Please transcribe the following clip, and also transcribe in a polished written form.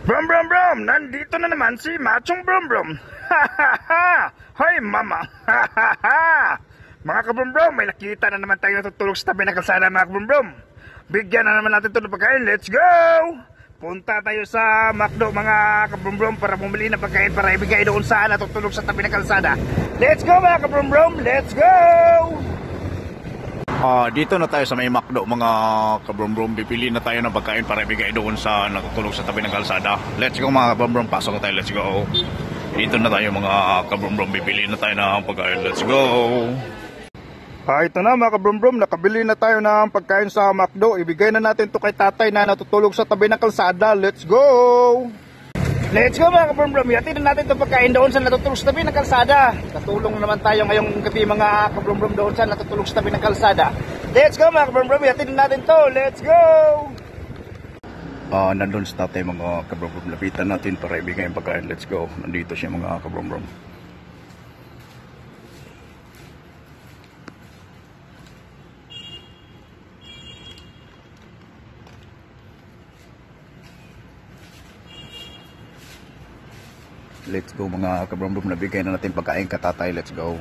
Brum brum brum! Nandito na naman si Machong Brum Brum! Ha ha ha! Hoy mama! Ha ha ha! Mga kabrum brum, may nakita na naman tayo natutulog sa tabi ng kalsada mga kabrum brum. Bigyan na naman natin ito ng pagkain. Let's go! Punta tayo sa McDo mga kabrum brum para bumili ng pagkain para ibigay doon sa natutulog sa tabi ng kalsada. Let's go mga kabrum brum! Let's go! Dito na tayo sa may McDo mga kabrum-brum. Bipili na tayo ng pagkain para ibigay doon sa natutulog sa tabi ng kalsada. Let's go mga kabrum-brum. Pasok na tayo. Let's go. Dito na tayo mga kabrum-brum. Bipili na tayo ng pagkain. Let's go. Ito na mga kabrum-brum. Nakabili na tayo ng pagkain sa McDo. Ibigay na natin to kay tatay na natutulog sa tabi ng kalsada. Let's go. Let's go mga kabrum-brum. Yatin na natin itong pagkain doon sa natutulog sa tabi ng kalsada. Katulong naman tayo ngayong gabi mga kabrum-brum doon sa natutulog sa tabi ng kalsada. Let's go mga kabrum-brum. Yatin na natin to. Let's go. Nandun sa tatay mga kabrum-brum. Lapitan natin para ibigay ang pagkain. Let's go. Nandito siya mga kabrum-brum. Let's go mga kabrum-brum, nabigay na natin pagkain katatay. Let's go.